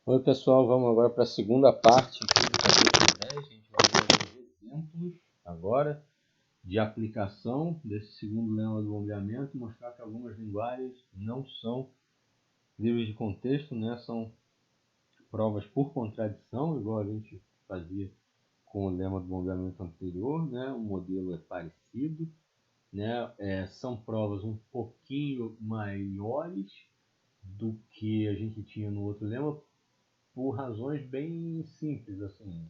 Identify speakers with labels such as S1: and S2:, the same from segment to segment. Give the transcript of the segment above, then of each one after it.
S1: Oi pessoal, vamos agora para a segunda parte aqui do capítulo 10. A gente vai ver alguns exemplos agora de aplicação desse segundo lema do bombeamento, mostrar que algumas linguagens não são livres de contexto, né? São provas por contradição, igual a gente fazia com o lema do bombeamento anterior, né? O modelo é parecido, né? São provas um pouquinho maiores do que a gente tinha no outro lema, por razões bem simples, assim.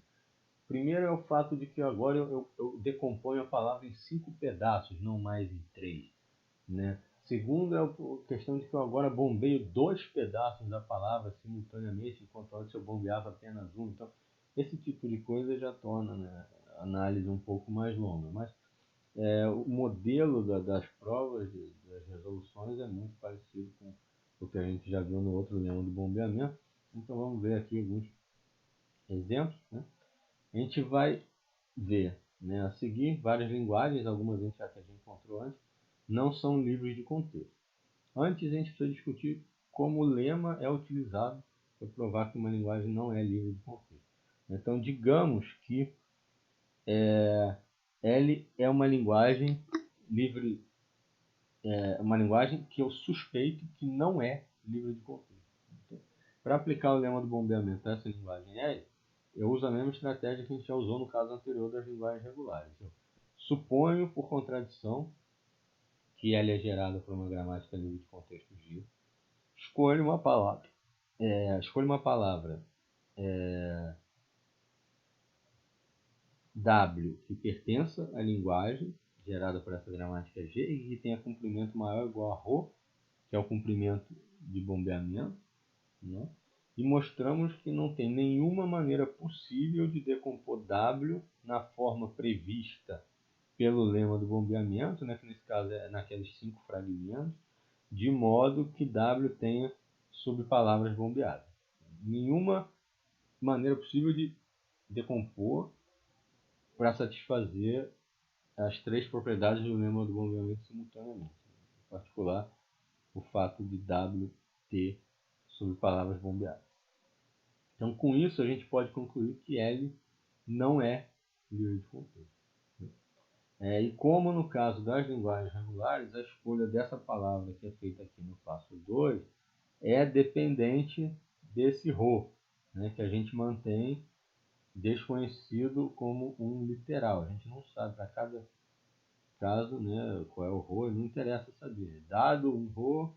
S1: Primeiro é o fato de que agora eu decomponho a palavra em 5 pedaços, não mais em 3, né? Segundo é a questão de que eu agora bombeio 2 pedaços da palavra simultaneamente, enquanto antes eu bombeava apenas um. Então, esse tipo de coisa já torna, né, a análise um pouco mais longa. Mas o modelo das provas, das resoluções, é muito parecido com o que a gente já viu no outro lema do bombeamento. Então vamos ver aqui alguns exemplos, né? A gente vai ver, né, a seguir várias linguagens, algumas a gente já encontrou antes, não são livres de contexto. Antes a gente precisa discutir como o lema é utilizado para provar que uma linguagem não é livre de contexto. Então digamos que L é uma linguagem livre, uma linguagem que eu suspeito que não é livre de contexto. Então, para aplicar o lema do bombeamento a essa linguagem L, eu uso a mesma estratégia que a gente já usou no caso anterior das linguagens regulares. Eu suponho, por contradição, que L é gerada por uma gramática livre de contexto G. Escolho uma palavra. W que pertença à linguagem gerada por essa gramática G e que tenha comprimento maior ou igual a ρ, que é o comprimento de bombeamento, né? E mostramos que não tem nenhuma maneira possível de decompor W na forma prevista pelo lema do bombeamento, né, que nesse caso é naqueles 5 fragmentos, de modo que W tenha subpalavras bombeadas. Nenhuma maneira possível de decompor para satisfazer as 3 propriedades do lema do bombeamento simultaneamente. Em particular, o fato de W ter subpalavras bombeadas. Então, com isso, a gente pode concluir que L não é livre de contexto. E como no caso das linguagens regulares, a escolha dessa palavra que é feita aqui no passo 2 é dependente desse ρ, né, que a gente mantém desconhecido como um literal. A gente não sabe para cada caso, né, qual é o ρ, não interessa saber. Dado um ρ,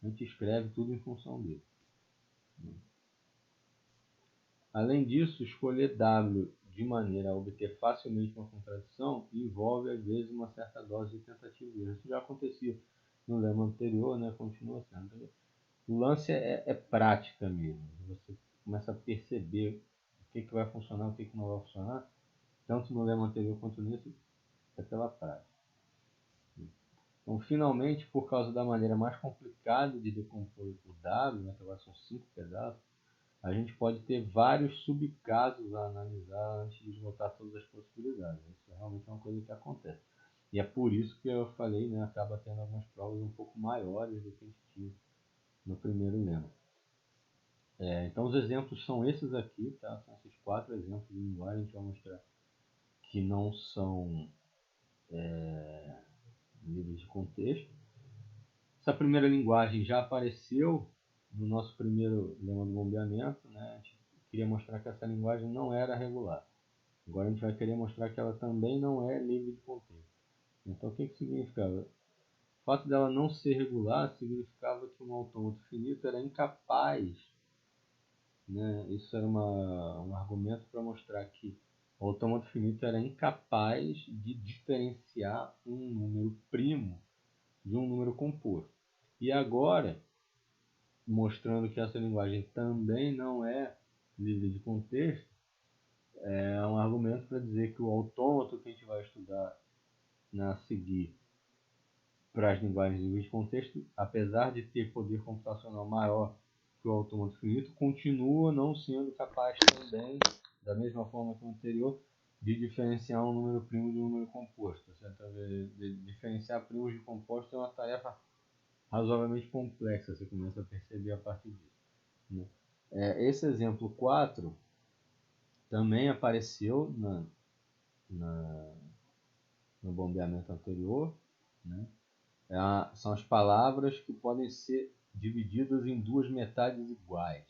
S1: a gente escreve tudo em função dele. Além disso, escolher W de maneira a obter facilmente uma contradição envolve, às vezes, uma certa dose de tentativa e erro. Isso já acontecia no lema anterior, né? Continua sendo. O lance é prática mesmo. Você começa a perceber o que vai funcionar, o que não vai funcionar, tanto no lema anterior quanto nesse, é pela prática. Então, finalmente, por causa da maneira mais complicada de decompor o W, né, que agora são 5 pedaços, a gente pode ter vários subcasos a analisar antes de esgotar todas as possibilidades. Isso realmente é uma coisa que acontece. E é por isso que eu falei, né, acaba tendo algumas provas um pouco maiores do que a gente tinha no primeiro lema. Então os exemplos são esses aqui, tá? São esses 4 exemplos de linguagem. A gente vai mostrar que não são livres de contexto. Essa primeira linguagem já apareceu no nosso primeiro lema do bombeamento, né? A gente queria mostrar que essa linguagem não era regular. Agora a gente vai querer mostrar que ela também não é livre de contexto. Então o que significava? O fato dela não ser regular significava que um autômato finito era incapaz, né? Isso era um argumento para mostrar que o autômato finito era incapaz de diferenciar um número primo de um número composto. E agora, mostrando que essa linguagem também não é livre de contexto, é um argumento para dizer que o autômato que a gente vai estudar a seguir para as linguagens livres de contexto, apesar de ter poder computacional maior que o autômato finito, continua não sendo capaz também, da mesma forma que o anterior, de diferenciar um número primo de um número composto. Certo? De diferenciar primos de composto é uma tarefa razoavelmente complexa, você começa a perceber a partir disso, né? Esse exemplo 4 também apareceu no bombeamento anterior, né? São as palavras que podem ser divididas em duas metades iguais.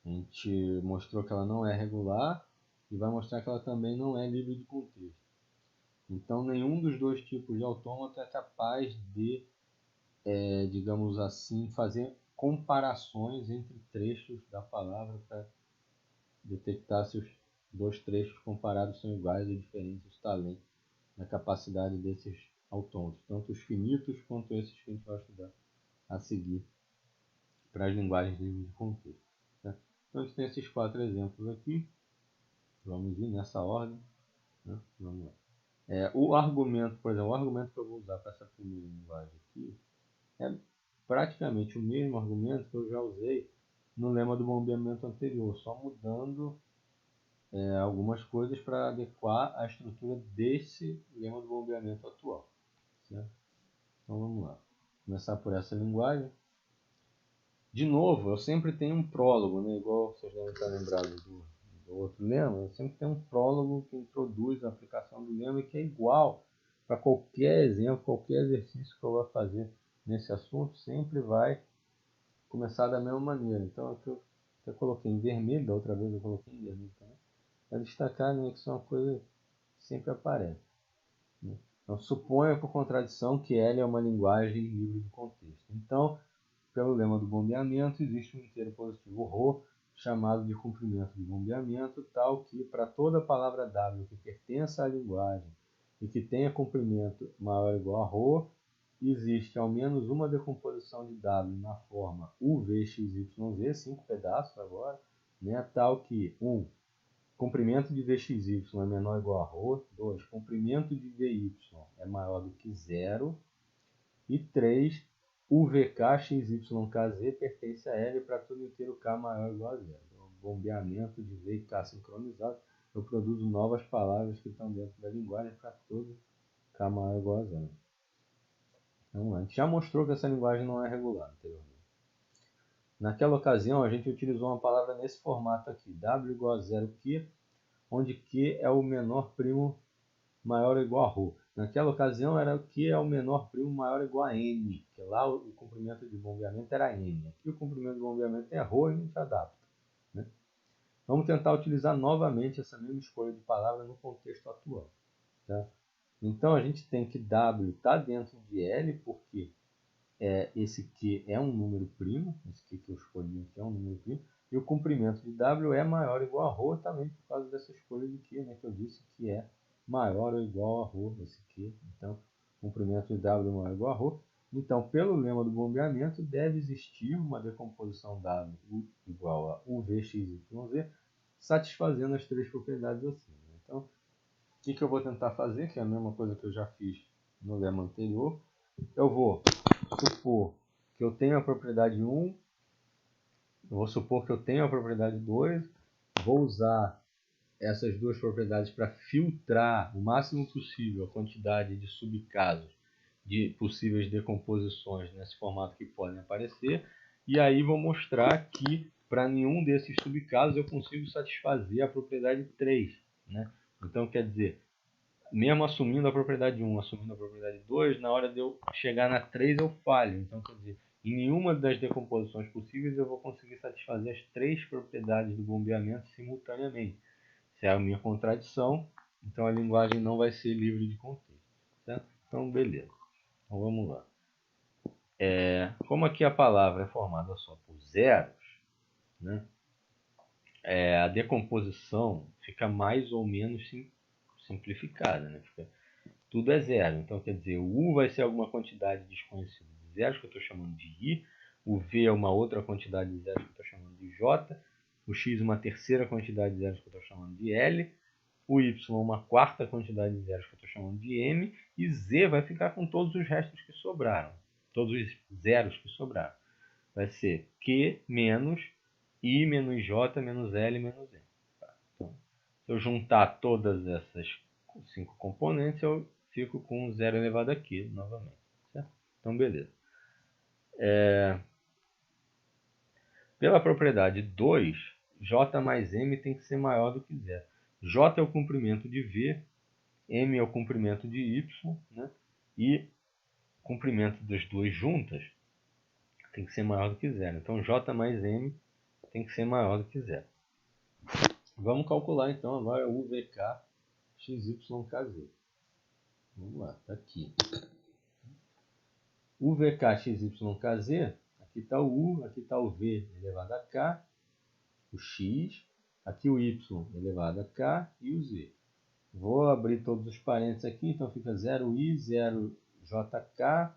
S1: A gente mostrou que ela não é regular e vai mostrar que ela também não é livre de contexto. Então, nenhum dos dois tipos de autômato é capaz de, digamos assim, fazer comparações entre trechos da palavra para detectar se os dois trechos comparados são iguais ou diferentes. Está além da capacidade desses autômatos, tanto os finitos quanto esses que a gente vai estudar a seguir para as linguagens livres de contexto. Tá? Então, a gente tem esses 4 exemplos aqui. Vamos ir nessa ordem. Né? Vamos lá. O argumento, por exemplo, o argumento que eu vou usar para essa primeira linguagem aqui é praticamente o mesmo argumento que eu já usei no lema do bombeamento anterior, só mudando algumas coisas para adequar a estrutura desse lema do bombeamento atual. Certo? Então vamos lá. Começar por essa linguagem. De novo, eu sempre tenho um prólogo, né? Igual vocês devem estar lembrados do outro lema, eu sempre tenho um prólogo que introduz a aplicação do lema e que é igual para qualquer exemplo, qualquer exercício que eu vou fazer nesse assunto, sempre vai começar da mesma maneira. Então, aqui eu coloquei em vermelho, da outra vez eu coloquei em vermelho também, para destacar, né, que isso é uma coisa que sempre aparece. Né? Então, suponha por contradição que L é uma linguagem livre de contexto. Então, pelo lema do bombeamento, existe um inteiro positivo ρ, chamado de comprimento de bombeamento, tal que para toda palavra W que pertença à linguagem e que tenha comprimento maior ou igual a ρ, existe ao menos uma decomposição de W na forma UVXYZ, 5 pedaços agora, né, tal que 1. Comprimento de VXY é menor ou igual a ρ, 2. Comprimento de VY é maior do que 0, e 3. O VKXYKZ pertence a L para todo inteiro K maior ou igual a 0. Então, bombeamento de V e K sincronizado, eu produzo novas palavras que estão dentro da linguagem para todo K maior ou igual a 0. Então, a gente já mostrou que essa linguagem não é regular anteriormente. Naquela ocasião, a gente utilizou uma palavra nesse formato aqui, W igual a 0Q, onde Q é o menor primo maior ou igual a ρ. Naquela ocasião era o que é o menor primo maior ou igual a n, que lá o comprimento de bombeamento era n. Aqui o comprimento de bombeamento é ρ e a gente adapta. Né? Vamos tentar utilizar novamente essa mesma escolha de palavra no contexto atual. Tá? Então a gente tem que W está dentro de L, porque esse Q é um número primo, esse Q que eu escolhi aqui é um número primo, e o comprimento de W é maior ou igual a ρ também por causa dessa escolha de Q, né, que eu disse que é maior ou igual a ρ, esse Q. Então, comprimento de W maior ou igual a ρ. Então, pelo lema do bombeamento, deve existir uma decomposição W igual a UVXYZ, satisfazendo as 3 propriedades acima. Então, o que eu vou tentar fazer, que é a mesma coisa que eu já fiz no lema anterior, eu vou supor que eu tenho a propriedade 1, eu vou supor que eu tenho a propriedade 2, vou usar essas duas propriedades para filtrar o máximo possível a quantidade de subcasos de possíveis decomposições nesse formato que podem aparecer, e aí vou mostrar que para nenhum desses subcasos eu consigo satisfazer a propriedade 3. Né? Então, quer dizer, mesmo assumindo a propriedade 1, assumindo a propriedade 2, na hora de eu chegar na 3 eu falho. Então, quer dizer, em nenhuma das decomposições possíveis eu vou conseguir satisfazer as 3 propriedades do bombeamento simultaneamente. Se é a minha contradição, então a linguagem não vai ser livre de contexto. Certo? Então, beleza. Então, vamos lá. Como aqui a palavra é formada só por zeros, né? A decomposição fica mais ou menos simplificada. Né? Tudo é zero. Então, quer dizer, o U vai ser alguma quantidade desconhecida de zeros, que eu estou chamando de I. O V é uma outra quantidade de zeros, que eu estou chamando de J. O X uma terceira quantidade de zeros, que eu estou chamando de L. O Y uma quarta quantidade de zeros, que eu estou chamando de M. E Z vai ficar com todos os restos que sobraram. Todos os zeros que sobraram. Vai ser Q menos I menos J menos L menos M. Então, se eu juntar todas essas 5 componentes, eu fico com 0 elevado a Q novamente. Certo? Então, beleza. Pela propriedade 2, J mais M tem que ser maior do que zero. J é o comprimento de V, M é o comprimento de Y, né? E o comprimento das duas juntas tem que ser maior do que zero. Então, J mais M tem que ser maior do que zero. Vamos calcular, então, agora o UVK XYKZ. Vamos lá, está aqui. UVK XYKZ, aqui está o U, aqui está o V elevado a K, o X, aqui o Y elevado a K e o Z. Vou abrir todos os parênteses aqui, então fica 0I, 0JK,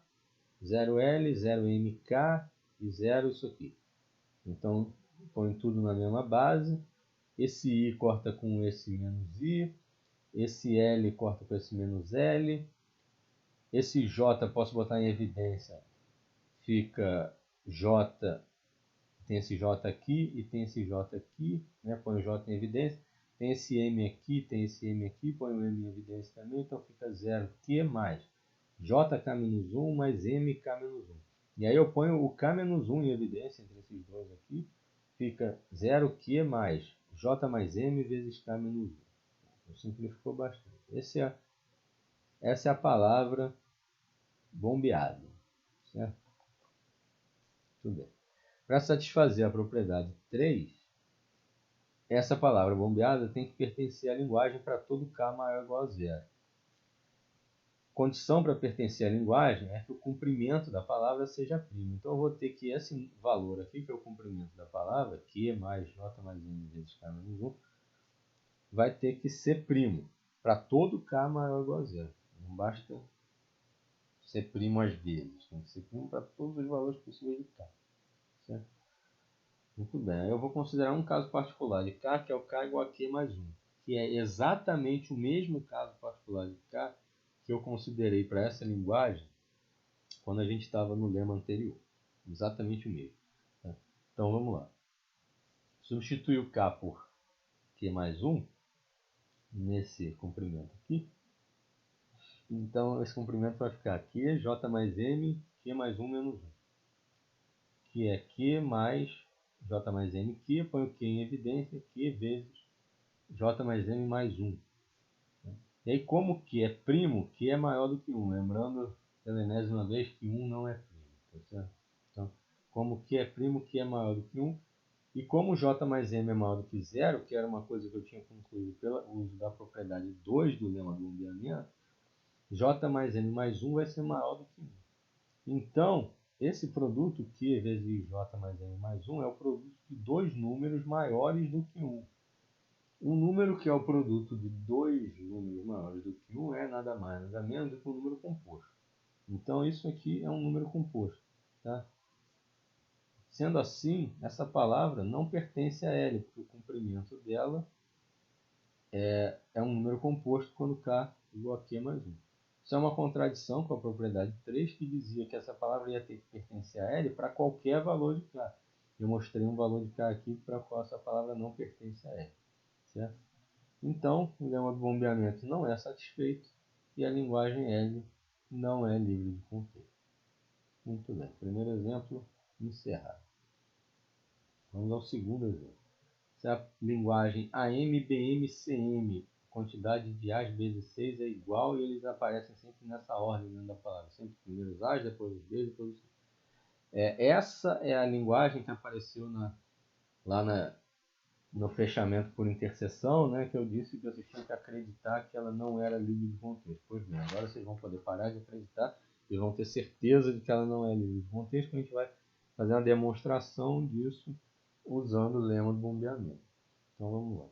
S1: 0L, 0MK e 0 isso aqui. Então, põe tudo na mesma base. Esse I corta com esse menos I. Esse L corta com esse menos L. Esse J posso botar em evidência. Fica J, tem esse J aqui e tem esse J aqui. Né? Põe o J em evidência. Tem esse M aqui, tem esse M aqui. Põe o M em evidência também. Então fica 0Q mais JK-1 mais MK-1. E aí eu ponho o K-1 em evidência entre esses dois aqui. Fica 0Q mais J mais M vezes K-1. Simplificou bastante. Essa é a palavra bombeada. Certo? Tudo bem. Para satisfazer a propriedade 3, essa palavra bombeada tem que pertencer à linguagem para todo K maior ou igual a zero. Condição para pertencer à linguagem é que o comprimento da palavra seja primo. Então eu vou ter que esse valor aqui, que é o comprimento da palavra, Q mais J mais M vezes K menos 1, vai ter que ser primo para todo K maior ou igual a zero. Não basta ser primo às vezes, tem que ser primo para todos os valores possíveis de K. Certo? Muito bem, eu vou considerar um caso particular de K, que é o K igual a Q mais 1, que é exatamente o mesmo caso particular de K que eu considerei para essa linguagem quando a gente estava no lema anterior. Exatamente o mesmo. Tá? Então vamos lá. Substituir o K por Q mais 1 nesse comprimento aqui. Então esse comprimento vai ficar Q, J mais M, Q mais 1 menos 1. Que é Q mais J mais M, Q, põe o Q em evidência, Q vezes J mais M mais 1. E aí, como Q é primo, Q é maior do que 1. Lembrando, pela enésima vez, que 1 não é primo. Tá certo? Então, como Q é primo, Q é maior do que 1. E como J mais M é maior do que 0, que era uma coisa que eu tinha concluído pelo uso da propriedade 2 do lema do bombeamento, J mais M mais 1 vai ser maior do que 1. Então, esse produto Q vezes J mais M mais 1 é o produto de dois números maiores do que 1. Um número que é o produto de dois números maiores do que 1 é nada mais, nada menos do que um número composto. Então, isso aqui é um número composto. Tá? Sendo assim, essa palavra não pertence a L, porque o comprimento dela é um número composto quando K igual a Q mais 1. Isso é uma contradição com a propriedade 3, que dizia que essa palavra ia ter que pertencer a L para qualquer valor de K. Eu mostrei um valor de K aqui para qual essa palavra não pertence a L. Certo? Então, o lema do bombeamento não é satisfeito e a linguagem L não é livre de contexto. Muito bem. Primeiro exemplo, encerrado. Vamos ao segundo exemplo. Se a linguagem AMBMCM, quantidade de A's vezes 6 é igual, e eles aparecem sempre nessa ordem dentro da palavra. Sempre primeiro os A's, depois os B's, depois os C's. Essa é a linguagem que apareceu lá no fechamento por interseção, né, que eu disse que vocês tinham que acreditar que ela não era livre de contexto. Pois bem, agora vocês vão poder parar de acreditar e vão ter certeza de que ela não é livre de contexto, que a gente vai fazer uma demonstração disso usando o lema do bombeamento. Então vamos lá.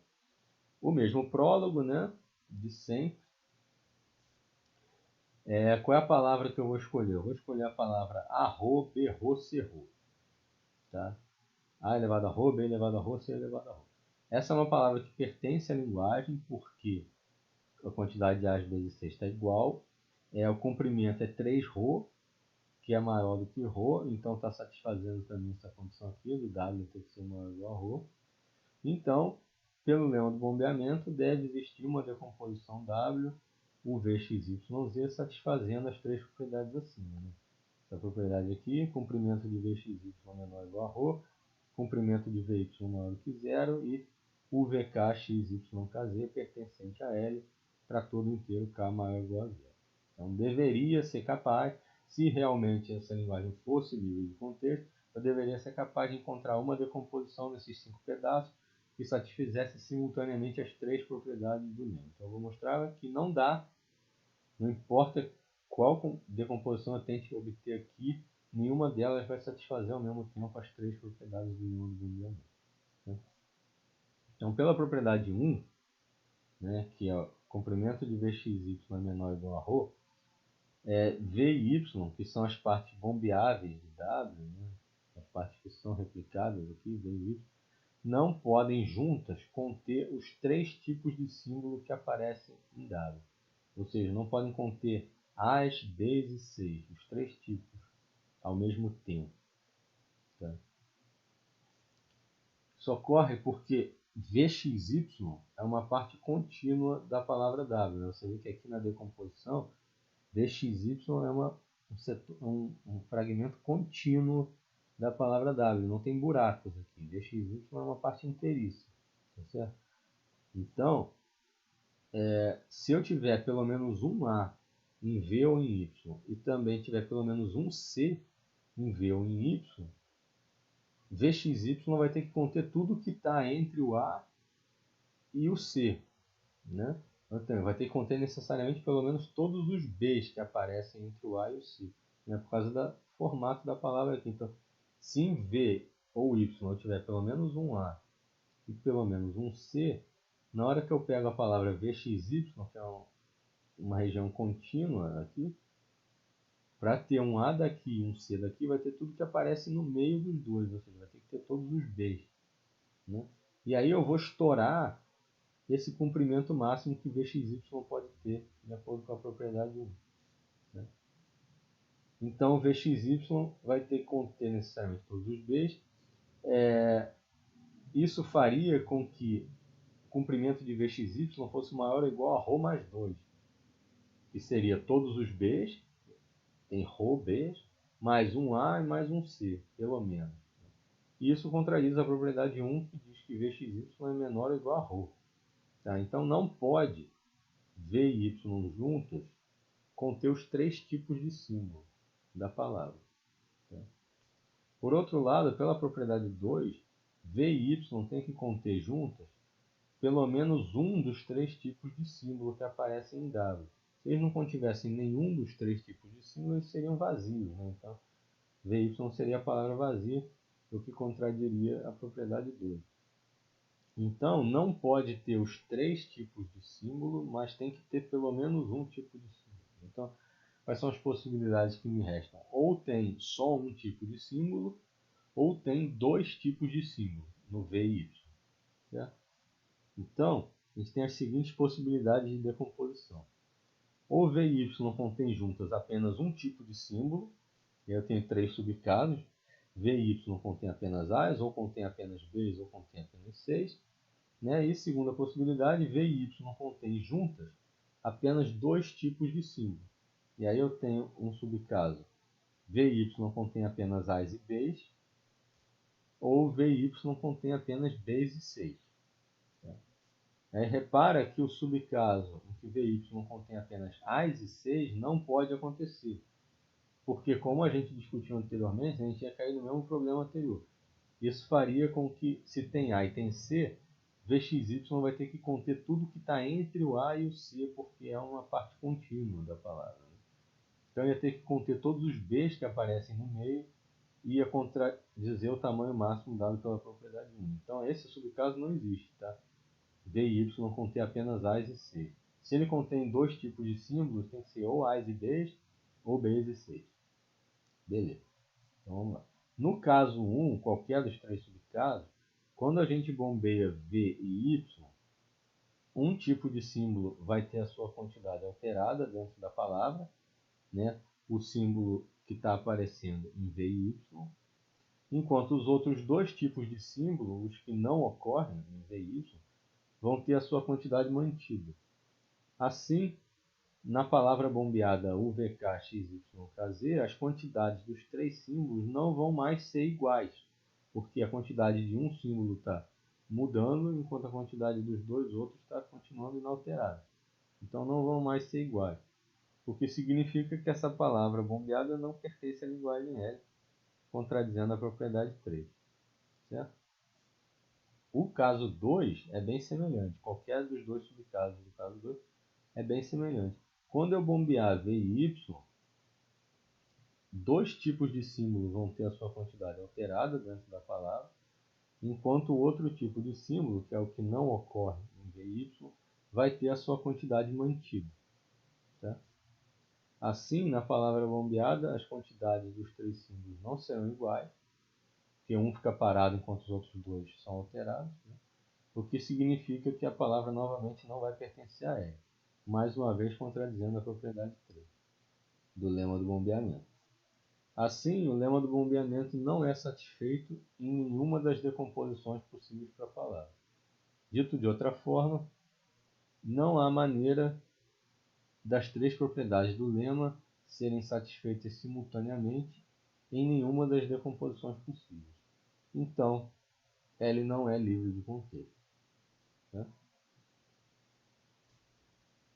S1: O mesmo prólogo, né, de sempre. Qual é a palavra que eu vou escolher? Eu vou escolher a palavra arro, berro, cerro. Tá? A elevado a rho, B elevado a rho, C elevado a rho. Essa é uma palavra que pertence à linguagem porque a quantidade de A's vezes 6 está igual. O comprimento é 3 ρ, que é maior do que ρ, então está satisfazendo também essa condição aqui, do W ter que ser maior ou igual a ρ. Então, pelo lema do bombeamento, deve existir uma decomposição W, UV, X, Y, Z, satisfazendo as três propriedades acima. Né? Essa propriedade aqui, comprimento de V, X, Y menor ou igual a ρ, comprimento de VY maior do que zero e o VK XYKZ pertencente a L para todo inteiro K maior ou igual a zero. Então, deveria ser capaz, se realmente essa linguagem fosse livre de contexto, eu deveria ser capaz de encontrar uma decomposição desses 5 pedaços que satisfizesse simultaneamente as 3 propriedades do lema. Então, eu vou mostrar que não dá, não importa qual decomposição eu tente obter aqui, nenhuma delas vai satisfazer ao mesmo tempo as 3 propriedades do lema do bombeamento. Então, pela propriedade 1, né, que é o comprimento de Vxy é menor ou igual a ρ, V e Y, que são as partes bombeáveis de W, né, as partes que são replicadas aqui, V e Y, não podem juntas conter os 3 tipos de símbolo que aparecem em W. Ou seja, não podem conter As, Bs e Cs, os 3 tipos, ao mesmo tempo. Tá? Isso ocorre porque Vxy é uma parte contínua da palavra W. Você vê que aqui na decomposição, Vxy é um fragmento contínuo da palavra W. Não tem buracos aqui. Vxy é uma parte inteiríssima. Tá certo? Então, se eu tiver pelo menos um A em V ou em Y e também tiver pelo menos um C em V ou em Y, Vxy vai ter que conter tudo que está entre o A e o C. Né? Então, vai ter que conter necessariamente pelo menos todos os Bs que aparecem entre o A e o C. Né? Por causa do formato da palavra aqui. Então, se em V ou Y eu tiver pelo menos um A e pelo menos um C, na hora que eu pego a palavra Vxy, que é uma região contínua aqui, para ter um A daqui e um C daqui, vai ter tudo que aparece no meio dos dois, ou seja, vai ter que ter todos os Bs. Né? E aí eu vou estourar esse comprimento máximo que Vxy pode ter, de acordo com a propriedade 1. Né? Então, Vxy vai ter que conter necessariamente todos os Bs. Isso faria com que o comprimento de Vxy fosse maior ou igual a ρ mais 2, que seria todos os Bs, tem ρ, Bs, mais um A e mais um C, pelo menos. E isso contradiz a propriedade 1, que diz que Vxy é menor ou igual a ρ. Tá? Então, não pode V e Y juntas conter os 3 tipos de símbolo da palavra. Tá? Por outro lado, pela propriedade 2, V e Y tem que conter juntas pelo menos um dos 3 tipos de símbolo que aparecem em W. Se eles não contivessem nenhum dos 3 tipos de símbolo, eles seriam vazios. Né? Então, VY seria a palavra vazia, o que contradiria a propriedade 2. Então, não pode ter os 3 tipos de símbolo, mas tem que ter pelo menos um tipo de símbolo. Então, quais são as possibilidades que me restam? Ou tem só um tipo de símbolo, ou tem 2 tipos de símbolo no V e Y. Certo? Então, a gente tem as seguintes possibilidades de decomposição. Ou V e Y contém juntas apenas um tipo de símbolo, e eu tenho 3 subcasos. V e Y contém apenas As, ou contém apenas Bs, ou contém apenas Cs. Né? E segunda possibilidade, V e Y contém juntas apenas 2 tipos de símbolo. E aí eu tenho um subcaso. V e Y contém apenas As e Bs, ou V e Y contém apenas Bs e Cs. Aí repara que o subcaso em que VY contém apenas As e Cs não pode acontecer. Porque, como a gente discutiu anteriormente, a gente ia cair no mesmo problema anterior. Isso faria com que, se tem A e tem C, Vxy vai ter que conter tudo que está entre o A e o C, porque é uma parte contínua da palavra. Né? Então ia ter que conter todos os Bs que aparecem no meio e ia contradizer o tamanho máximo dado pela propriedade 1. Então esse subcaso não existe. Tá? V e Y contém apenas As e Cs. Se ele contém 2 tipos de símbolos, tem que ser ou As e Bs, ou Bs e Cs. Beleza. Então vamos lá. No caso 1, qualquer dos 3 subcasos, quando a gente bombeia V e Y, um tipo de símbolo vai ter a sua quantidade alterada dentro da palavra, né? O símbolo que está aparecendo em V e Y, enquanto os outros 2 tipos de símbolo, os que não ocorrem em V e Y, vão ter a sua quantidade mantida. Assim, na palavra bombeada UVK, XYKZ, as quantidades dos 3 símbolos não vão mais ser iguais. porque a quantidade de um símbolo está mudando, enquanto a quantidade dos dois outros está continuando inalterada. Então não vão mais ser iguais, o que significa que essa palavra bombeada não pertence à linguagem L, contradizendo a propriedade 3. Certo? O caso 2 é bem semelhante, qualquer dos dois subcasos do caso 2 é bem semelhante. Quando eu bombear V e Y, dois tipos de símbolos vão ter a sua quantidade alterada dentro da palavra, enquanto o outro tipo de símbolo, que é o que não ocorre em V e Y, vai ter a sua quantidade mantida. Tá? Assim, na palavra bombeada, as quantidades dos três símbolos não serão iguais, porque um fica parado enquanto os outros dois são alterados, né? O que significa que a palavra novamente não vai pertencer a L, mais uma vez contradizendo a propriedade 3 do lema do bombeamento. Assim, o lema do bombeamento não é satisfeito em nenhuma das decomposições possíveis para a palavra. Dito de outra forma, não há maneira das três propriedades do lema serem satisfeitas simultaneamente em nenhuma das decomposições possíveis. Então, L não é livre de contexto. Né?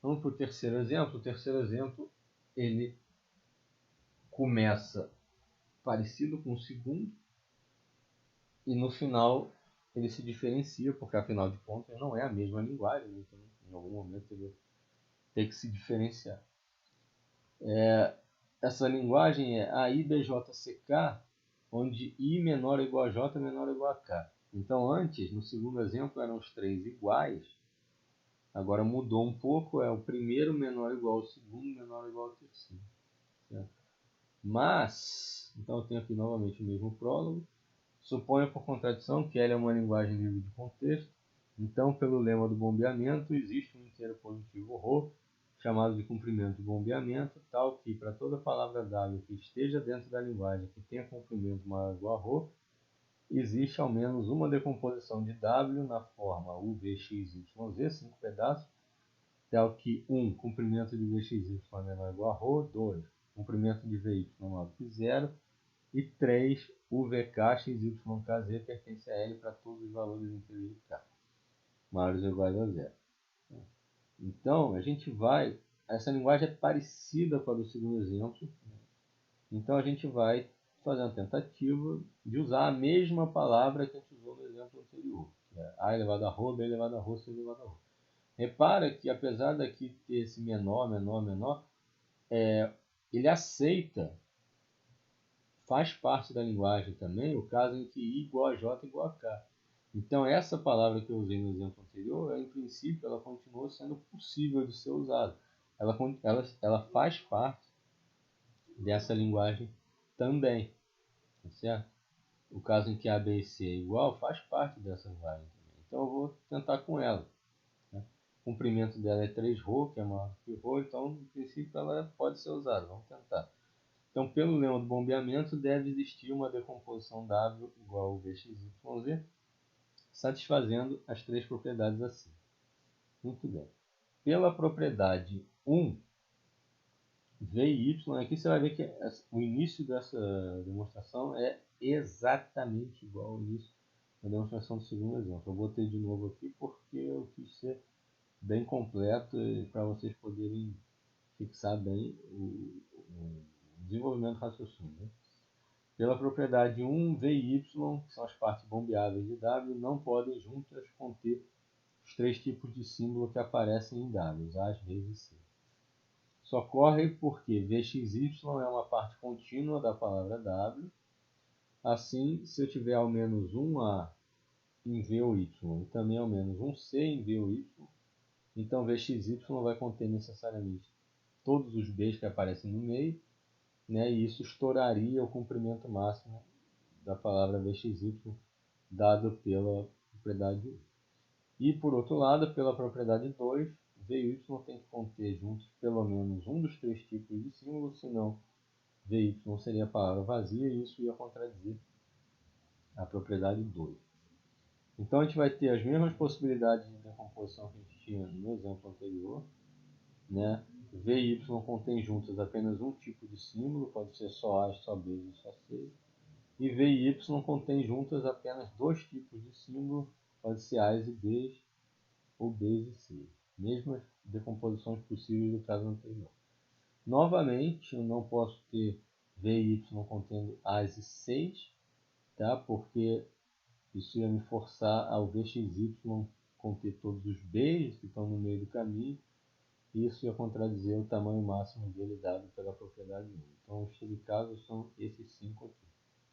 S1: Vamos para o terceiro exemplo. O terceiro exemplo ele começa parecido com o segundo e no final ele se diferencia, porque afinal de contas não é a mesma linguagem, então em algum momento ele tem que se diferenciar. Essa linguagem é AIBJCK, onde I menor ou igual a J menor ou igual a K. Então antes, no segundo exemplo, eram os três iguais, agora mudou um pouco, é o primeiro menor ou igual ao segundo, menor ou igual ao terceiro. Certo? Mas, então eu tenho aqui novamente o mesmo prólogo. Suponha por contradição que L é uma linguagem livre de contexto. Então, pelo lema do bombeamento, existe um inteiro positivo ρ, chamado de comprimento de bombeamento, tal que para toda palavra W que esteja dentro da linguagem que tenha comprimento maior ou igual a ρ, existe ao menos uma decomposição de W na forma UVXYZ, 5 pedaços, tal que 1. Comprimento de VXY é menor ou igual a ρ, 2. Comprimento de VY maior que 0, e 3. UVK XYKZ pertence a L para todos os valores inteiros de K, maiores ou iguais a 0. Então, a gente vai... Essa linguagem é parecida com a do segundo exemplo. Então, a gente vai fazer uma tentativa de usar a mesma palavra que a gente usou no exemplo anterior. Que é A elevado a ρ, B elevado a ρ, C elevado a ρ. Repara que, apesar daqui ter esse menor, ele aceita, faz parte da linguagem também, o caso em que I igual a J igual a K. Então, essa palavra que eu usei no exemplo anterior, em princípio, ela continua sendo possível de ser usada. Ela faz parte dessa linguagem também. Tá certo? O caso em que A, B e C é igual, faz parte dessa linguagem também. Então, eu vou tentar com ela. Né? O comprimento dela é 3ρ, que é maior do que ρ, então, em princípio, ela pode ser usada. Vamos tentar. Então, pelo lema do bombeamento, deve existir uma decomposição W igual ao VXYZ, satisfazendo as três propriedades acima. Muito bem. Pela propriedade 1, V e Y, aqui você vai ver que o início dessa demonstração é exatamente igual ao início da demonstração do segundo exemplo. Eu botei de novo aqui porque eu quis ser bem completo para vocês poderem fixar bem o desenvolvimento do raciocínio. Né? Pela propriedade 1, V e Y, que são as partes bombeáveis de W, não podem juntas conter os três tipos de símbolo que aparecem em W, os A's, R's e C. Isso ocorre porque VXY é uma parte contínua da palavra W. Assim, se eu tiver ao menos um A em V ou Y e também ao menos um C em V ou Y, então VXY vai conter necessariamente todos os B's que aparecem no meio, né, e isso estouraria o comprimento máximo da palavra VXY, dado pela propriedade 1. E, por outro lado, pela propriedade 2, V e Y tem que conter juntos pelo menos um dos três tipos de símbolo, senão V e Y seria a palavra vazia e isso ia contradizer a propriedade 2. Então, a gente vai ter as mesmas possibilidades de decomposição que a gente tinha no exemplo anterior. Né? V e Y contém juntas apenas um tipo de símbolo, pode ser só A, só B ou só C. E V e Y contém juntas apenas dois tipos de símbolo, pode ser A's e B's, ou B's e C's. Mesmas decomposições possíveis do caso anterior. Novamente, eu não posso ter V e Y contendo A's e C's, tá? Porque isso ia me forçar ao VXY conter todos os B's que estão no meio do caminho. Isso ia contradizer o tamanho máximo dele dado pela propriedade 1. Então, os X de caso são esses 5 aqui.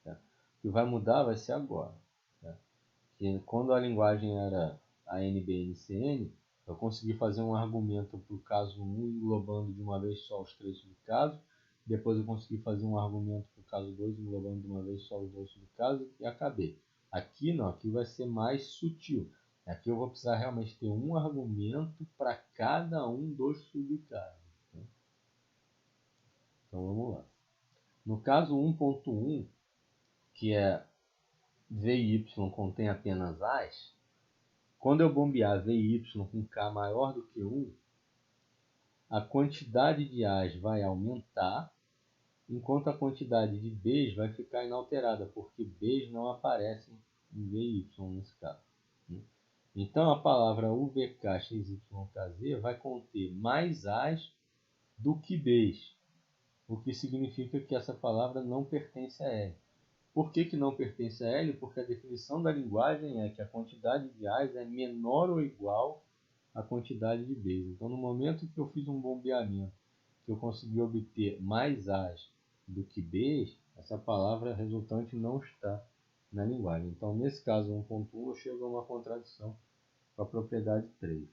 S1: Tá? O que vai mudar vai ser agora. Tá? Que quando a linguagem era ANBNCN, eu consegui fazer um argumento para o caso 1 englobando de uma vez só os 3 subcasos. Depois eu consegui fazer um argumento para o caso 2 englobando de uma vez só os 2 subcasos e acabei. Aqui não, aqui vai ser mais sutil. Aqui eu vou precisar realmente ter um argumento para cada um dos subcasos. Então vamos lá. No caso 1.1, que é V e Y contém apenas A's, quando eu bombear V e Y com K maior do que 1, a quantidade de A's vai aumentar, enquanto a quantidade de B's vai ficar inalterada, porque B's não aparecem em V e Y nesse caso. Então a palavra UVKXYKZ vai conter mais A's do que B's, o que significa que essa palavra não pertence a L. Por que não pertence a L? Porque a definição da linguagem é que a quantidade de A's é menor ou igual à quantidade de B's. Então, no momento que eu fiz um bombeamento, que eu consegui obter mais A's do que B's, essa palavra resultante não está na linguagem. Então, nesse caso 1.1, eu chego a uma contradição com a propriedade 3.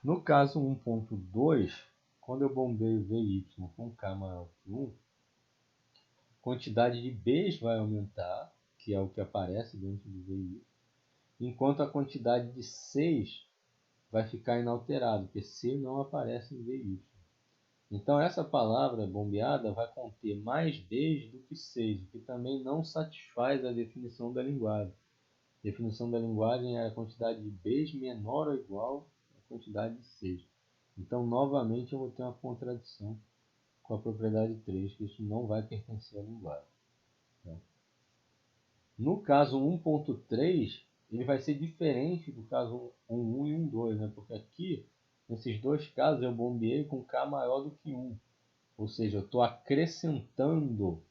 S1: No caso 1.2, quando eu bombeio VY com K maior que 1, a quantidade de B's vai aumentar, que é o que aparece dentro do VY, enquanto a quantidade de C's vai ficar inalterada, porque C não aparece em VY. Então essa palavra bombeada vai conter mais B's do que C's, o que também não satisfaz a definição da linguagem. A definição da linguagem é a quantidade de B's menor ou igual à quantidade de C's. Então, novamente, eu vou ter uma contradição com a propriedade 3, que isso não vai pertencer à linguagem. Tá? No caso 1.3, ele vai ser diferente do caso 1.1 e 1.2, né? Porque aqui, nesses dois casos, eu bombeei com K maior do que 1. Ou seja, eu estou acrescentando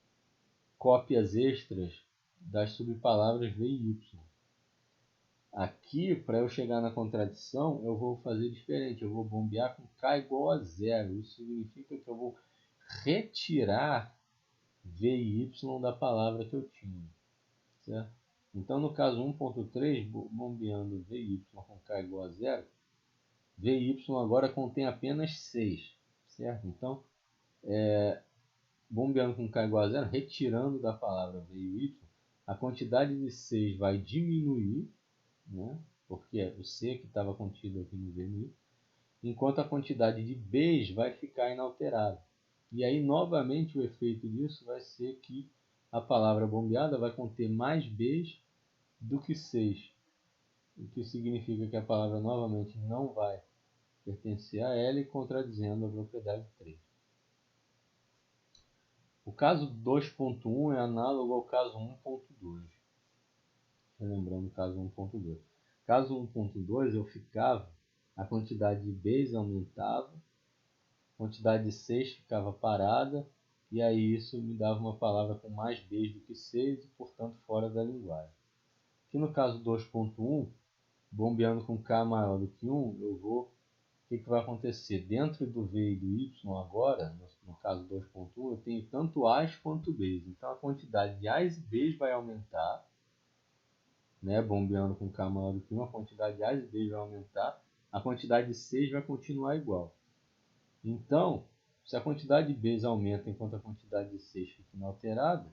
S1: cópias extras das subpalavras V e Y. Aqui, para eu chegar na contradição, eu vou fazer diferente. Eu vou bombear com K igual a 0. Isso significa que eu vou retirar V e Y da palavra que eu tinha. Certo? Então, no caso 1.3, bombeando V e Y com K igual a 0, V e Y agora contém apenas 6. Certo? Então, bombeando com K igual a 0, retirando da palavra V e Y, a quantidade de 6 vai diminuir, né? Porque o C que estava contido aqui no V e Y, enquanto a quantidade de B's vai ficar inalterada. E aí, novamente, o efeito disso vai ser que a palavra bombeada vai conter mais B's do que C's, o que significa que a palavra novamente não vai pertencer a L, contradizendo a propriedade 3. O caso 2.1 é análogo ao caso 1.2. Lembrando o caso 1.2. Caso 1.2 eu ficava, a quantidade de B's aumentava, a quantidade de C's ficava parada, e aí isso me dava uma palavra com mais B's do que C's e, portanto, fora da linguagem. Aqui no caso 2.1, bombeando com K maior do que 1, eu vou... O que vai acontecer? Dentro do V e do Y agora, no caso 2.1, eu tenho tanto A's quanto B's. Então a quantidade de A's e B's vai aumentar, né? Bombeando com K maior do que 1, a quantidade de A's e B's vai aumentar, a quantidade de C's vai continuar igual. Então, se a quantidade de B's aumenta enquanto a quantidade de C's fica inalterada,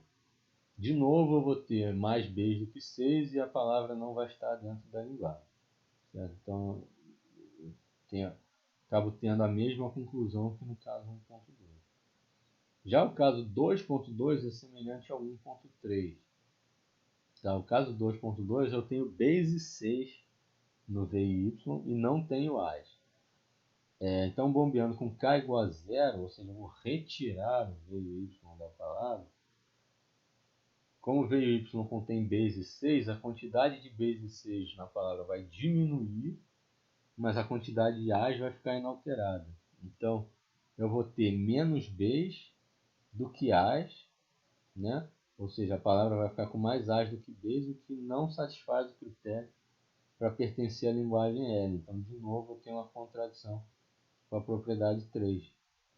S1: de novo eu vou ter mais B's do que C's e a palavra não vai estar dentro da linguagem. Certo? Então, acabo tendo a mesma conclusão que no caso 1.2. Já o caso 2.2 é semelhante ao 1.3. Tá? O caso 2.2 eu tenho B's e C's no V e Y e não tenho A's. Então, bombeando com K igual a 0, ou seja, eu vou retirar o V e Y da palavra, como V e Y contém base 6, a quantidade de base 6 na palavra vai diminuir, mas a quantidade de A's vai ficar inalterada. Então, eu vou ter menos B's do que A's, né? Ou seja, a palavra vai ficar com mais A's do que B's, o que não satisfaz o critério para pertencer à linguagem L. Então, de novo, eu tenho uma contradição com a propriedade 3.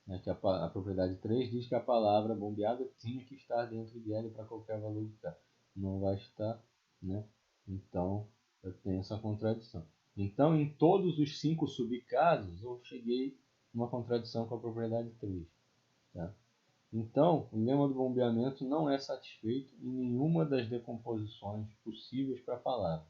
S1: Né? Que a propriedade 3 diz que a palavra bombeada tinha que estar dentro de L para qualquer valor de K. Não vai estar, né? Então, eu tenho essa contradição. Então, em todos os 5 subcasos, eu cheguei numa contradição com a propriedade 3. Tá? Então, o lema do bombeamento não é satisfeito em nenhuma das decomposições possíveis para a palavra.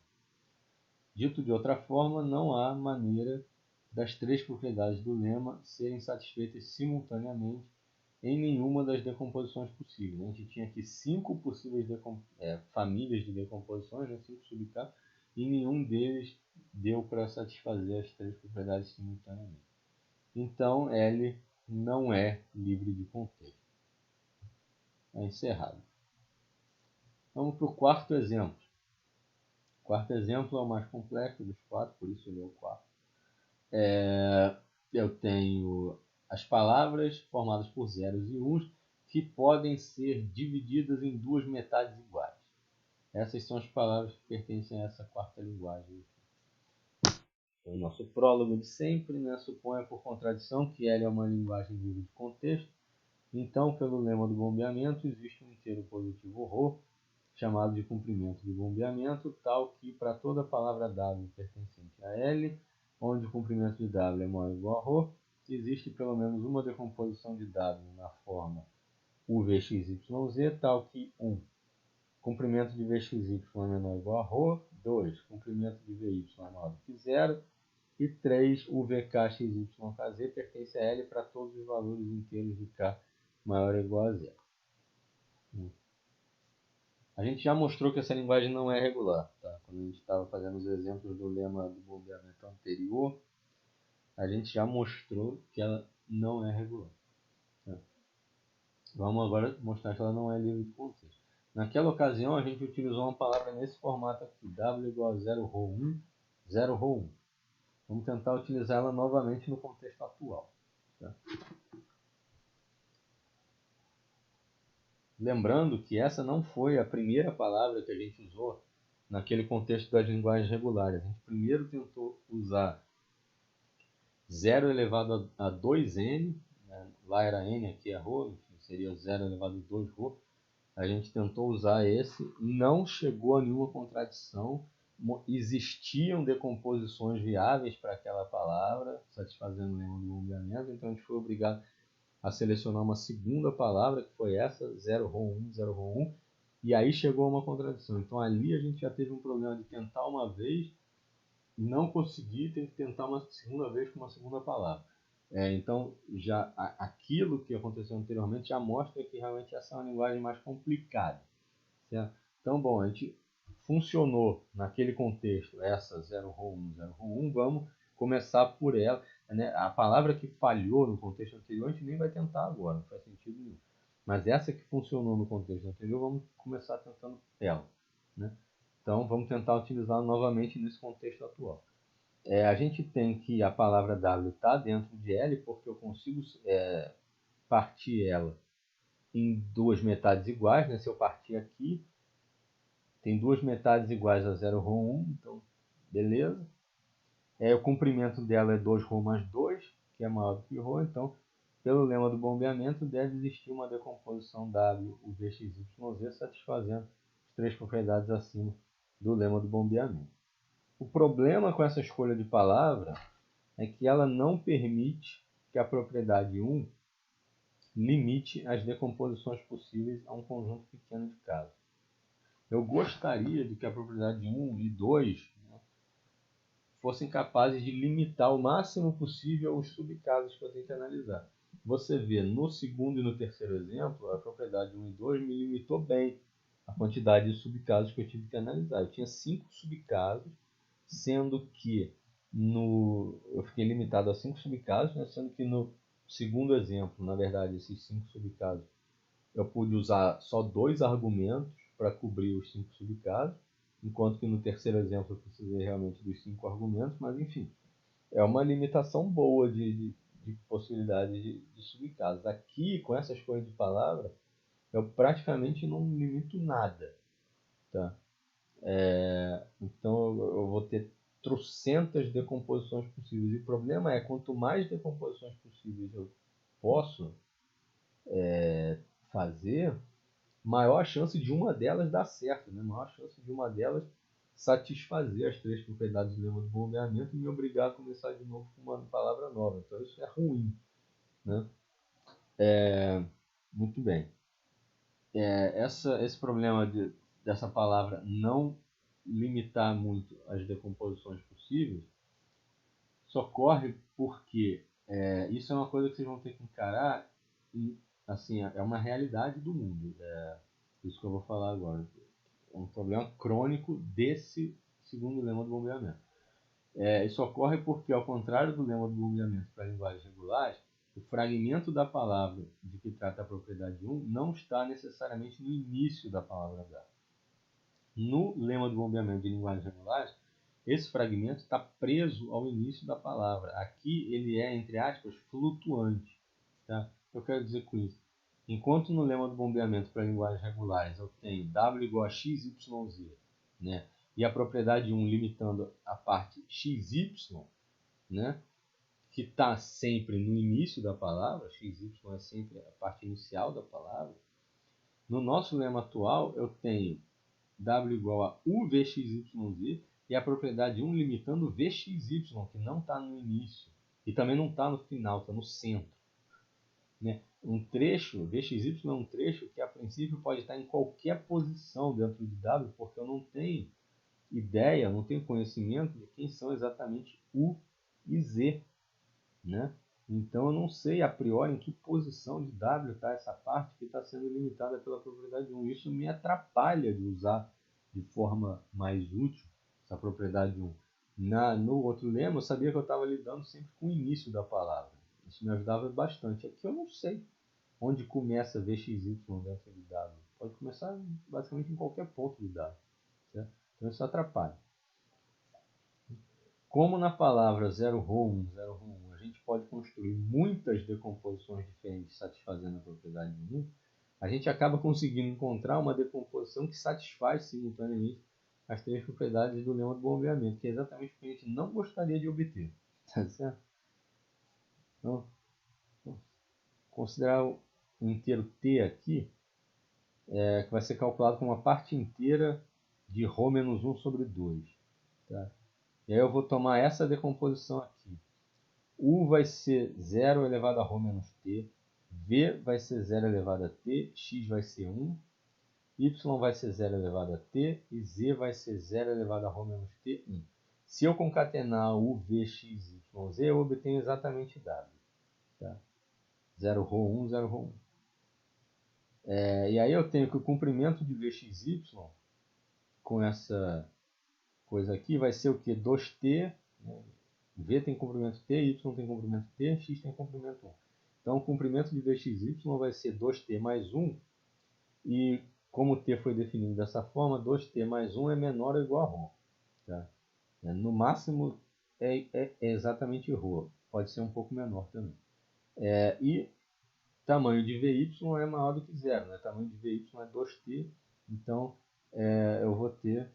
S1: Dito de outra forma, não há maneira das 3 propriedades do lema serem satisfeitas simultaneamente em nenhuma das decomposições possíveis. A gente tinha aqui 5 possíveis famílias de decomposições, 5 subcasos, e nenhum deles deu para satisfazer as 3 propriedades simultaneamente. Então, L não é livre de contexto. É encerrado. Vamos para o quarto exemplo. O quarto exemplo é o mais complexo dos 4, por isso ele é o quarto. Eu tenho as palavras formadas por zeros e uns que podem ser divididas em 2 metades iguais. Essas são as palavras que pertencem a essa quarta linguagem. O nosso prólogo de sempre, né, suponha por contradição que L é uma linguagem livre de contexto. Então, pelo lema do bombeamento, existe um inteiro positivo ρ, chamado de comprimento de bombeamento, tal que para toda palavra W pertencente a L, onde o comprimento de W é maior ou igual a ρ, existe pelo menos uma decomposição de W na forma UVXYZ, tal que 1. Comprimento de VXY é menor ou igual a ρ, 2. Comprimento de VY é maior do que 0, e 3. UVKXYKZ pertence a L para todos os valores inteiros de K maior ou igual a 0. A gente já mostrou que essa linguagem não é regular. Tá? Quando a gente estava fazendo os exemplos do lema do bombeamento anterior, a gente já mostrou que ela não é regular. Tá? Vamos agora mostrar que ela não é livre de contexto. Naquela ocasião, a gente utilizou uma palavra nesse formato aqui, W igual a 0ρ1, 0ρ1. Vamos tentar utilizar ela novamente no contexto atual. Tá? Lembrando que essa não foi a primeira palavra que a gente usou naquele contexto das linguagens regulares. A gente primeiro tentou usar 0 elevado a 2n, né? Lá era n, aqui é ρ, enfim, seria 0 elevado a 2ρ. A gente tentou usar esse, não chegou a nenhuma contradição, existiam decomposições viáveis para aquela palavra, satisfazendo o lema do bombeamento, então a gente foi obrigado a selecionar uma segunda palavra, que foi essa, 0ρ1, 0ρ1, e aí chegou a uma contradição. Então ali a gente já teve um problema de tentar uma vez, não conseguir, tem que tentar uma segunda vez com uma segunda palavra. Então já aquilo que aconteceu anteriormente já mostra que realmente essa é uma linguagem mais complicada. Certo? Então, bom, a gente funcionou naquele contexto, essa 0ρ1, 0ρ1, vamos começar por ela. Né? A palavra que falhou no contexto anterior, a gente nem vai tentar agora, não faz sentido nenhum. Mas essa que funcionou no contexto anterior, vamos começar tentando ela. Né? Então, vamos tentar utilizá-la novamente nesse contexto atual. A gente tem que a palavra W está dentro de L, porque eu consigo partir ela em 2 metades iguais. Né? Se eu partir aqui, tem 2 metades iguais a 0ρ1, então beleza. O comprimento dela é 2ρ mais 2, que é maior do que ρ, então pelo lema do bombeamento deve existir uma decomposição W, o VXYZ, satisfazendo as 3 propriedades acima do lema do bombeamento. O problema com essa escolha de palavra é que ela não permite que a propriedade 1 limite as decomposições possíveis a um conjunto pequeno de casos. Eu gostaria de que a propriedade 1 e 2 fossem capazes de limitar o máximo possível os subcasos que eu tenho que analisar. Você vê, no segundo e no terceiro exemplo, a propriedade 1 e 2 me limitou bem a quantidade de subcasos que eu tive que analisar. Eu tinha 5 subcasos, sendo que eu fiquei limitado a 5 subcasos, né? Sendo que no segundo exemplo, na verdade, esses 5 subcasos, eu pude usar só 2 argumentos para cobrir os 5 subcasos, enquanto que no terceiro exemplo eu precisei realmente dos 5 argumentos, mas enfim, é uma limitação boa de possibilidade de subcasos. Aqui, com essa escolha de palavra, eu praticamente não limito nada. Tá? Então eu vou ter trocentas decomposições possíveis. E o problema é, quanto mais decomposições possíveis eu posso fazer, maior a chance de uma delas dar certo, né? Maior a chance de uma delas satisfazer as 3 propriedades do lema do bombeamento e me obrigar a começar de novo com uma palavra nova. Então isso é ruim, né? Muito bem. Esse problema dessa palavra não limitar muito as decomposições possíveis socorre porque isso é uma coisa que vocês vão ter que encarar, assim, é uma realidade do mundo. Isso que eu vou falar agora. É um problema crônico desse segundo lema do bombeamento. Isso ocorre porque, ao contrário do lema do bombeamento para linguagens regulares, o fragmento da palavra de que trata a propriedade 1 não está necessariamente no início da palavra dada. No lema do bombeamento de linguagens regulares, esse fragmento está preso ao início da palavra. Aqui ele é, entre aspas, flutuante. Tá? O que eu quero dizer com isso? Enquanto no lema do bombeamento para linguagens regulares eu tenho W igual a x, y, z, né? E a propriedade 1 limitando a parte xy, né? Que está sempre no início da palavra, xy é sempre a parte inicial da palavra. No nosso lema atual eu tenho W igual a UVXYZ e a propriedade 1 limitando VXY, que não está no início e também não está no final, está no centro. Né? Um trecho, VXY é um trecho que a princípio pode estar em qualquer posição dentro de W, porque eu não tenho ideia, não tenho conhecimento de quem são exatamente U e Z. Né? Então eu não sei a priori em que posição de W está essa parte que está sendo limitada pela propriedade 1. Isso me atrapalha de usar de forma mais útil essa propriedade 1. No outro lema eu sabia que eu estava lidando sempre com o início da palavra. Isso me ajudava bastante. Aqui eu não sei onde começa VXY dentro de W. Pode começar basicamente em qualquer ponto de W. Certo? Então isso atrapalha. Como na palavra 0ρ1, 0ρ1, a gente pode construir muitas decomposições diferentes satisfazendo a propriedade de 1, a gente acaba conseguindo encontrar uma decomposição que satisfaz simultaneamente as 3 propriedades do lema do bombeamento, que é exatamente o que a gente não gostaria de obter. Tá certo? Então, considerar o inteiro t aqui, que vai ser calculado como uma parte inteira de ρ menos 1 sobre 2. Tá? E aí eu vou tomar essa decomposição aqui. U vai ser 0 elevado a ρ menos t, V vai ser 0 elevado a t, X vai ser 1, Y vai ser 0 elevado a t e Z vai ser 0 elevado a ρ menos t, 1. Se eu concatenar U, V, X, Y, Z, eu obtenho exatamente W. Tá? 0 ρ1, 0 ρ1. E aí eu tenho que o comprimento de VXY com essa coisa aqui vai ser o que? 2t, né? V tem comprimento t, Y tem comprimento t, X tem comprimento 1. Então o comprimento de VXY vai ser 2t mais 1, e como t foi definido dessa forma, 2t mais 1 é menor ou igual a ρ. Tá? No máximo é exatamente ρ, pode ser um pouco menor também. E tamanho de VY é maior do que 0, né? Tamanho de VY é 2t, então eu vou ter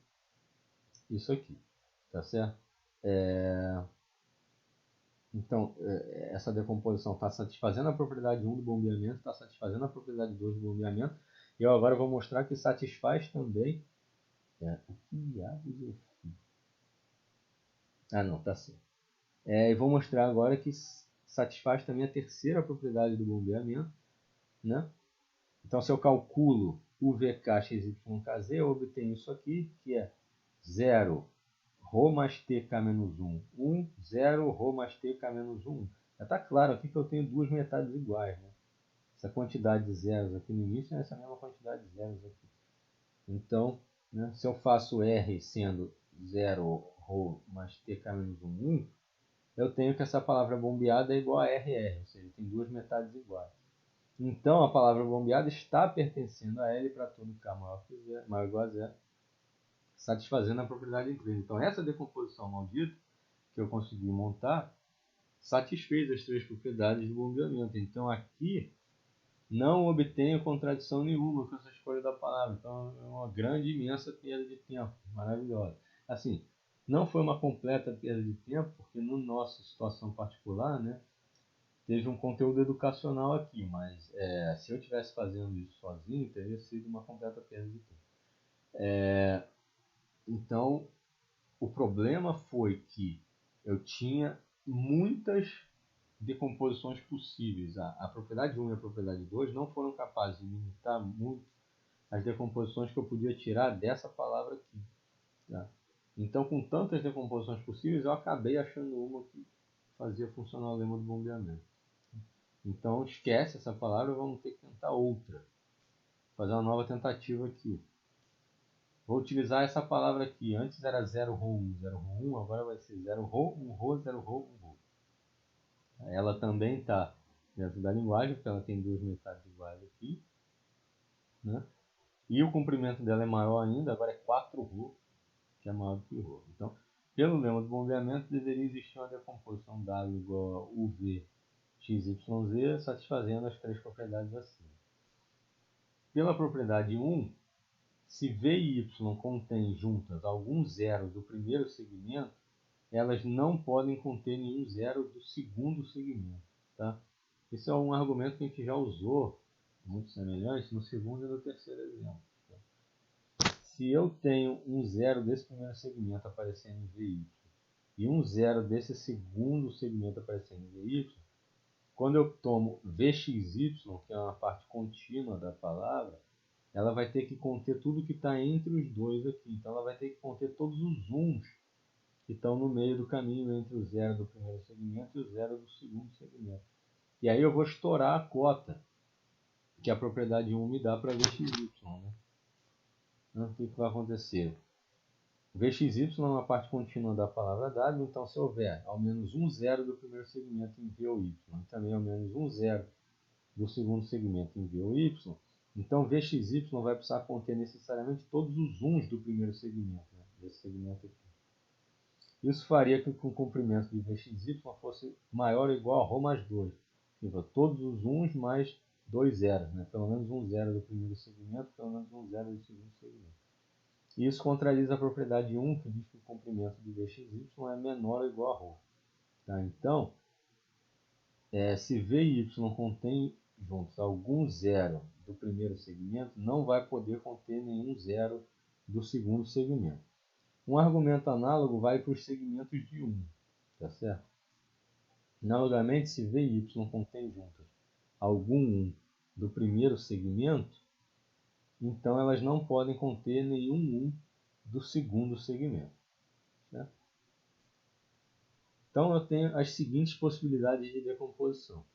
S1: isso aqui, tá certo? Então, essa decomposição está satisfazendo a propriedade 1 do bombeamento, está satisfazendo a propriedade 2 do bombeamento, e eu agora vou mostrar que satisfaz também... o que diabos eu fiz? Ah, não, tá certo. E vou mostrar agora que satisfaz também a terceira propriedade do bombeamento, né? Então, se eu calculo o VK XYKZ, eu obtenho isso aqui, que é 0 ρ mais tk menos 1, 1, 0, ρ mais tk menos 1. Já está claro aqui que eu tenho duas metades iguais. Né? Essa quantidade de zeros aqui no início é essa mesma quantidade de zeros aqui. Então, né, se eu faço R sendo 0 ρ mais tk menos 1, 1, eu tenho que essa palavra bombeada é igual a RR, ou seja, tem duas metades iguais. Então, a palavra bombeada está pertencendo a L para todo K maior ou igual a zero, satisfazendo a propriedade intrínseca. Então, essa decomposição maldita que eu consegui montar satisfez as três propriedades do bombeamento. Então, aqui não obtenho contradição nenhuma com essa escolha da palavra. Então, é uma grande, imensa perda de tempo. Maravilhosa. Assim, não foi uma completa perda de tempo, porque no nossa situação particular, né, teve um conteúdo educacional aqui, mas se eu estivesse fazendo isso sozinho, teria sido uma completa perda de tempo. Então, o problema foi que eu tinha muitas decomposições possíveis. A propriedade 1 e a propriedade 2 não foram capazes de limitar muito as decomposições que eu podia tirar dessa palavra aqui. Tá? Então, com tantas decomposições possíveis, eu acabei achando uma que fazia funcionar o lema do bombeamento. Então, esquece essa palavra, vamos ter que tentar outra. Fazer uma nova tentativa aqui. Vou utilizar essa palavra aqui. Antes era 0 rho 1, 0 rho 1, agora vai ser 0 rho, 1 rho, 0 rho, 1 rho. Ela também está dentro da linguagem, porque ela tem duas metades iguais aqui. Né? E o comprimento dela é maior ainda, agora é 4 rho, que é maior do que rho. Então, pelo lema do bombeamento, deveria existir uma decomposição W igual a UV XYZ, satisfazendo as três propriedades acima. Pela propriedade 1, se V e Y contêm juntas algum zero do primeiro segmento, elas não podem conter nenhum zero do segundo segmento. Tá? Esse é um argumento que a gente já usou, muito semelhante, no segundo e no terceiro exemplo. Tá? Se eu tenho um zero desse primeiro segmento aparecendo em VY e um zero desse segundo segmento aparecendo em VY, quando eu tomo VXY, que é uma parte contínua da palavra, ela vai ter que conter tudo que está entre os dois aqui. Então, ela vai ter que conter todos os uns que estão no meio do caminho entre o zero do primeiro segmento e o zero do segundo segmento. E aí eu vou estourar a cota que a propriedade 1 me dá para VXY. Né? Então, o que vai acontecer? VXY é uma parte contínua da palavra W, então se houver ao menos um zero do primeiro segmento em V ou Y, e também ao menos um zero do segundo segmento em V ou Y, então VXY vai precisar conter necessariamente todos os uns do primeiro segmento, né? Desse segmento aqui. Isso faria com que o comprimento de VXY fosse maior ou igual a ρ mais 2. Então, todos os uns mais dois zeros, né? Pelo menos um zero do primeiro segmento, pelo menos um zero do segundo segmento. E isso contradiz a propriedade 1, que diz que o comprimento de VXY é menor ou igual a ρ. Tá? Então, se V e Y contém juntos algum zero do primeiro segmento, não vai poder conter nenhum zero do segundo segmento. Um argumento análogo vale para os segmentos de 1, tá certo? Analogamente, se V e Y contém juntas algum 1 do primeiro segmento, então elas não podem conter nenhum 1 do segundo segmento. Certo? Então eu tenho as seguintes possibilidades de decomposição.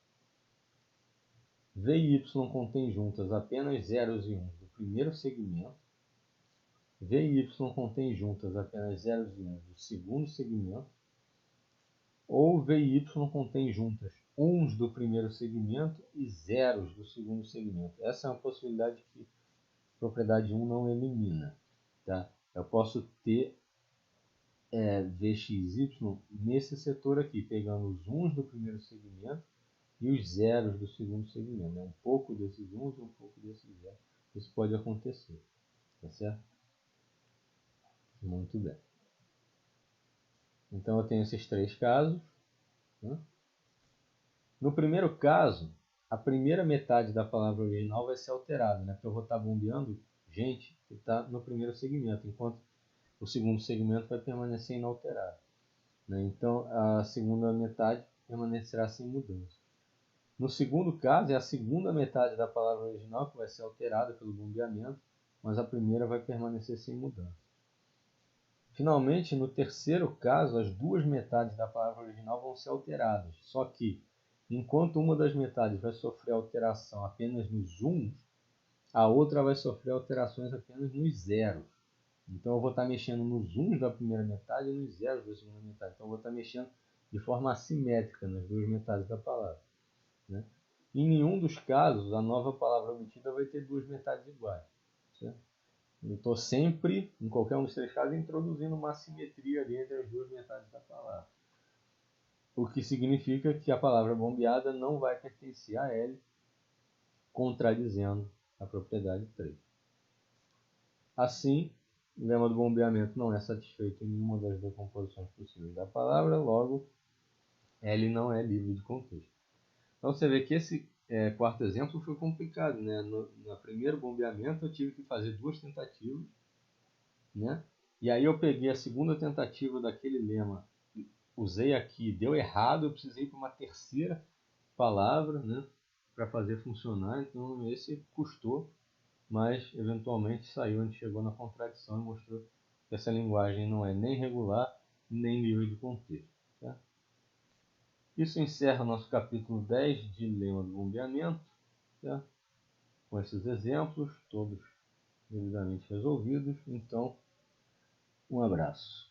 S1: V e Y contém juntas apenas zeros e 1s do primeiro segmento. V e Y contém juntas apenas zeros e 1s do segundo segmento. Ou V e Y contém juntas 1s do primeiro segmento e zeros do segundo segmento. Essa é uma possibilidade que a propriedade 1 não elimina. Tá? Eu posso ter VXY nesse setor aqui, pegando os 1s do primeiro segmento e os zeros do segundo segmento. Um pouco desses 1s e um pouco desses zeros. Isso pode acontecer. Tá certo? Muito bem. Então eu tenho esses três casos. Né? No primeiro caso, a primeira metade da palavra original vai ser alterada, né? Porque eu vou estar bombeando gente que está no primeiro segmento, enquanto o segundo segmento vai permanecer inalterado. Né? Então a segunda metade permanecerá sem mudança. No segundo caso, é a segunda metade da palavra original que vai ser alterada pelo bombeamento, mas a primeira vai permanecer sem mudança. Finalmente, no terceiro caso, as duas metades da palavra original vão ser alteradas, só que, enquanto uma das metades vai sofrer alteração apenas nos 1s, a outra vai sofrer alterações apenas nos zeros. Então eu vou estar mexendo nos 1s da primeira metade e nos zeros da segunda metade. Então eu vou estar mexendo de forma assimétrica nas duas metades da palavra. Né? Em nenhum dos casos, a nova palavra obtida vai ter duas metades iguais. Certo? Eu estou sempre, em qualquer um dos três casos, introduzindo uma assimetria ali entre as duas metades da palavra. O que significa que a palavra bombeada não vai pertencer a L, contradizendo a propriedade 3. Assim, o lema do bombeamento não é satisfeito em nenhuma das decomposições possíveis da palavra, logo, L não é livre de contexto. Então você vê que esse quarto exemplo foi complicado, né? No primeiro bombeamento eu tive que fazer duas tentativas, né? E aí eu peguei a segunda tentativa daquele lema, usei aqui, deu errado, eu precisei para uma terceira palavra, né? Para fazer funcionar, então esse custou, mas eventualmente saiu, a gente chegou na contradição e mostrou que essa linguagem não é nem regular, nem livre de contexto. Tá? Isso encerra o nosso capítulo 10 de lema do bombeamento, tá? Com esses exemplos, todos devidamente resolvidos. Então, um abraço.